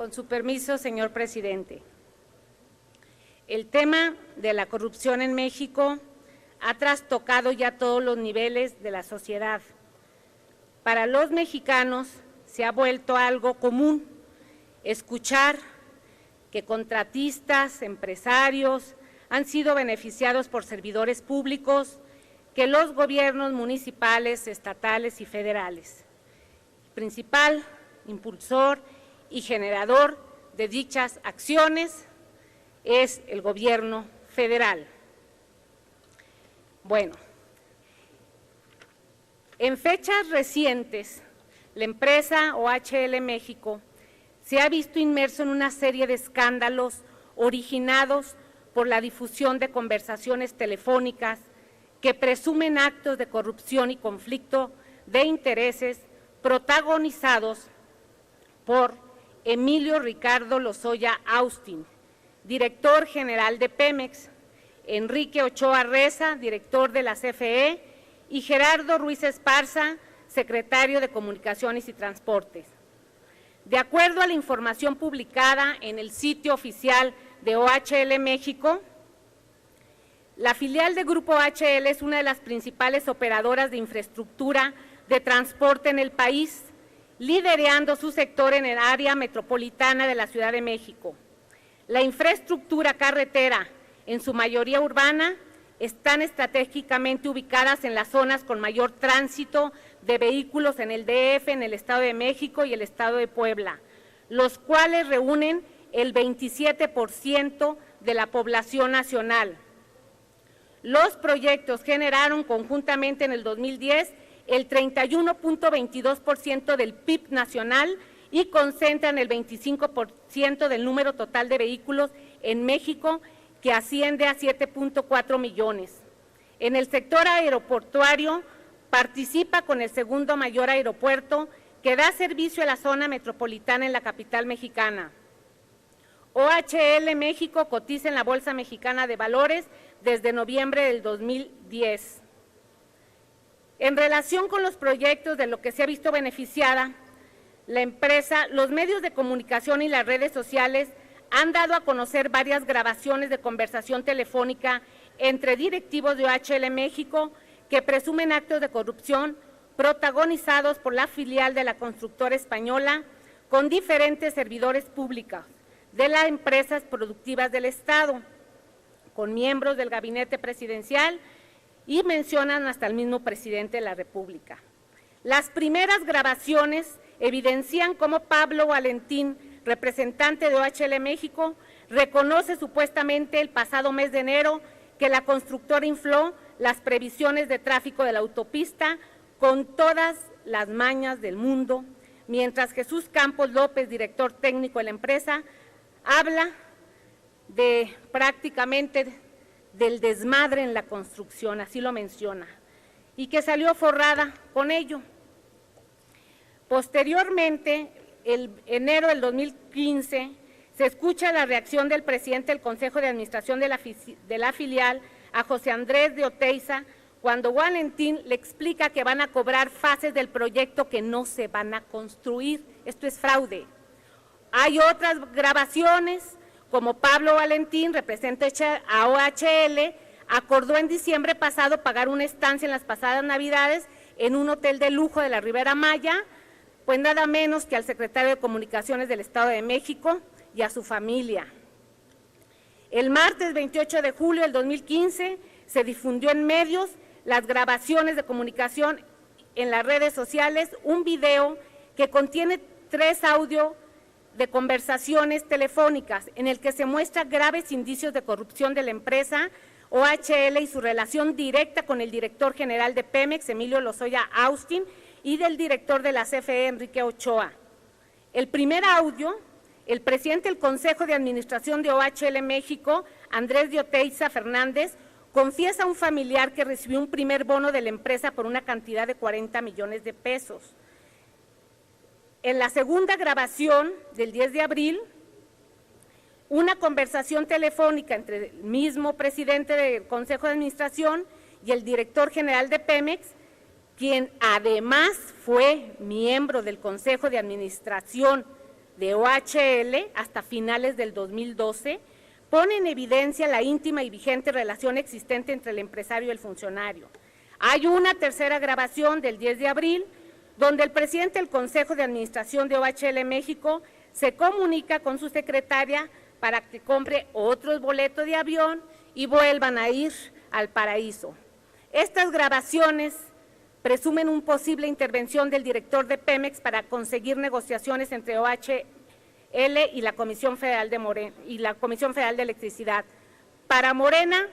Con su permiso, señor presidente. El tema de la corrupción en México ha trastocado ya todos los niveles de la sociedad. Para los mexicanos se ha vuelto algo común escuchar que contratistas, empresarios han sido beneficiados por servidores públicos, que los gobiernos municipales, estatales y federales. El principal impulsor y generador de dichas acciones es el gobierno federal. Bueno, en fechas recientes, la empresa OHL México se ha visto inmerso en una serie de escándalos originados por la difusión de conversaciones telefónicas que presumen actos de corrupción y conflicto de intereses protagonizados por Emilio Ricardo Lozoya Austin, director general de Pemex, Enrique Ochoa Reza, director de la CFE, y Gerardo Ruiz Esparza, secretario de Comunicaciones y Transportes. De acuerdo a la información publicada en el sitio oficial de OHL México, la filial de Grupo OHL es una de las principales operadoras de infraestructura de transporte en el país, liderando su sector en el área metropolitana de la Ciudad de México. La infraestructura carretera, en su mayoría urbana, están estratégicamente ubicadas en las zonas con mayor tránsito de vehículos en el DF, en el Estado de México y el Estado de Puebla, los cuales reúnen el 27% de la población nacional. Los proyectos generaron conjuntamente en el 2010 el 31.22% del PIB nacional y concentran el 25% del número total de vehículos en México, que asciende a 7.4 millones. En el sector aeroportuario participa con el segundo mayor aeropuerto que da servicio a la zona metropolitana en la capital mexicana. OHL México cotiza en la Bolsa Mexicana de Valores desde noviembre del 2010. En relación con los proyectos de lo que se ha visto beneficiada la empresa, los medios de comunicación y las redes sociales han dado a conocer varias grabaciones de conversación telefónica entre directivos de OHL México que presumen actos de corrupción protagonizados por la filial de la constructora española con diferentes servidores públicos de las empresas productivas del Estado, con miembros del gabinete presidencial y mencionan hasta el mismo presidente de la República. Las primeras grabaciones evidencian cómo Pablo Valentín, representante de OHL México, reconoce supuestamente el pasado mes de enero que la constructora infló las previsiones de tráfico de la autopista con todas las mañas del mundo, mientras Jesús Campos López, director técnico de la empresa, habla de prácticamente del desmadre en la construcción, así lo menciona, y que salió forrada con ello. Posteriormente, en enero del 2015, se escucha la reacción del presidente del Consejo de Administración de la filial a José Andrés de Oteiza, cuando Valentín le explica que van a cobrar fases del proyecto que no se van a construir. Esto es fraude. Hay otras grabaciones, como Pablo Valentín, representante a OHL, acordó en diciembre pasado pagar una estancia en las pasadas Navidades en un hotel de lujo de la Ribera Maya, pues nada menos que al secretario de Comunicaciones del Estado de México y a su familia. El martes 28 de julio del 2015 se difundió en medios las grabaciones de comunicación en las redes sociales, un video que contiene 3 audios de conversaciones telefónicas en el que se muestra graves indicios de corrupción de la empresa OHL y su relación directa con el director general de Pemex, Emilio Lozoya Austin, y del director de la CFE, Enrique Ochoa. El primer audio, el presidente del Consejo de Administración de OHL México, Andrés de Oteiza Fernández, confiesa a un familiar que recibió un primer bono de la empresa por una cantidad de 40 millones de pesos. En la segunda grabación del 10 de abril, una conversación telefónica entre el mismo presidente del Consejo de Administración y el director general de Pemex, quien además fue miembro del Consejo de Administración de OHL hasta finales del 2012 pone en evidencia la íntima y vigente relación existente entre el empresario y el funcionario. Hay una tercera grabación del 10 de abril, donde el presidente del Consejo de Administración de OHL México se comunica con su secretaria para que compre otros boletos de avión y vuelvan a ir al paraíso. Estas grabaciones presumen una posible intervención del director de Pemex para conseguir negociaciones entre OHL y la Comisión Federal de Electricidad. Para Morena,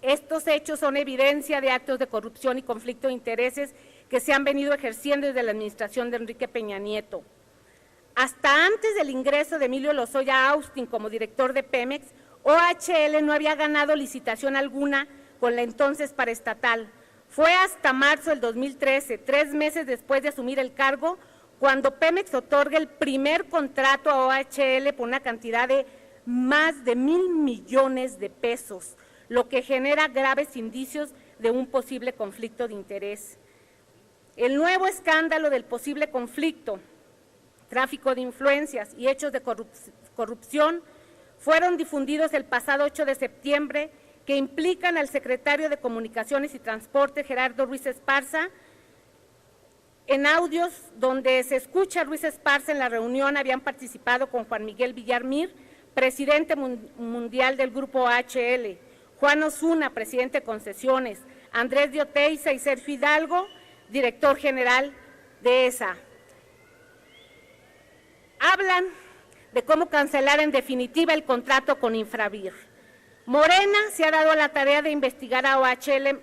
estos hechos son evidencia de actos de corrupción y conflicto de intereses que se han venido ejerciendo desde la administración de Enrique Peña Nieto. Hasta antes del ingreso de Emilio Lozoya Austin como director de Pemex, OHL no había ganado licitación alguna con la entonces paraestatal. Fue hasta marzo del 2013, 3 meses después de asumir el cargo, cuando Pemex otorga el primer contrato a OHL por una cantidad de más de 1,000 millones de pesos, lo que genera graves indicios de un posible conflicto de interés. El nuevo escándalo del posible conflicto, tráfico de influencias y hechos de corrupción fueron difundidos el pasado 8 de septiembre, que implican al secretario de Comunicaciones y Transporte, Gerardo Ruiz Esparza, en audios donde se escucha a Ruiz Esparza en la reunión habían participado con Juan Miguel Villarmir, presidente mundial del Grupo OHL, Juan Osuna, presidente de Concesiones, Andrés de Oteiza y Sergio Hidalgo, director general de ESA. Hablan de cómo cancelar en definitiva el contrato con Infravir. Morena se ha dado a la tarea de investigar a OHL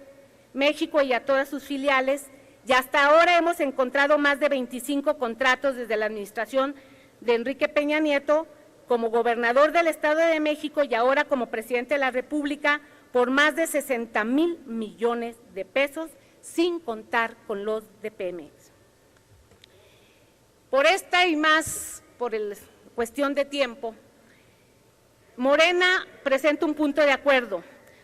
México y a todas sus filiales, y hasta ahora hemos encontrado más de 25 contratos desde la administración de Enrique Peña Nieto como gobernador del Estado de México y ahora como presidente de la República por más de 60,000 millones de pesos, sin contar con los de Pemex. Por esta y más, por cuestión de tiempo, Morena presenta un punto de acuerdo.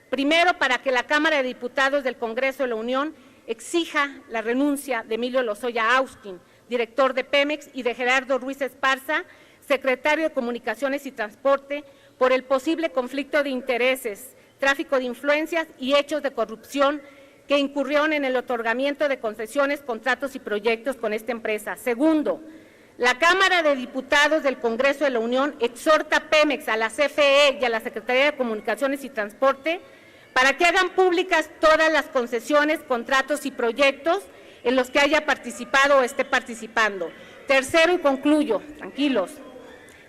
Primero, para que la Cámara de Diputados del Congreso de la Unión exija la renuncia de Emilio Lozoya Austin, director de Pemex, y de Gerardo Ruiz Esparza, secretario de Comunicaciones y Transporte, por el posible conflicto de intereses, tráfico de influencias y hechos de corrupción que incurrieron en el otorgamiento de concesiones, contratos y proyectos con esta empresa. Segundo, la Cámara de Diputados del Congreso de la Unión exhorta a Pemex, a la CFE y a la Secretaría de Comunicaciones y Transporte para que hagan públicas todas las concesiones, contratos y proyectos en los que haya participado o esté participando. Tercero, y concluyo, tranquilos,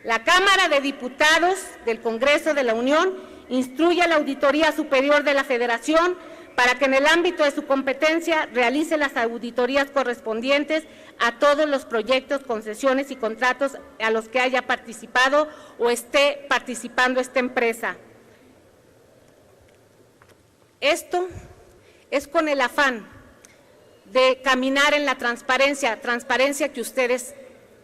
la Cámara de Diputados del Congreso de la Unión instruye a la Auditoría Superior de la Federación para que en el ámbito de su competencia realice las auditorías correspondientes a todos los proyectos, concesiones y contratos a los que haya participado o esté participando esta empresa. Esto es con el afán de caminar en la transparencia que ustedes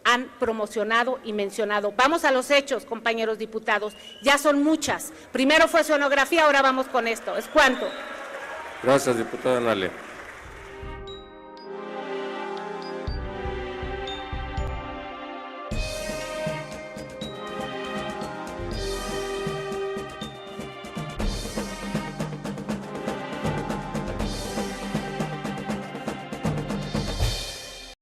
han promocionado y mencionado. Vamos a los hechos, compañeros diputados, ya son muchas. Primero fue sonografía, ahora vamos con esto. ¿Es cuánto? Gracias, diputada Nale.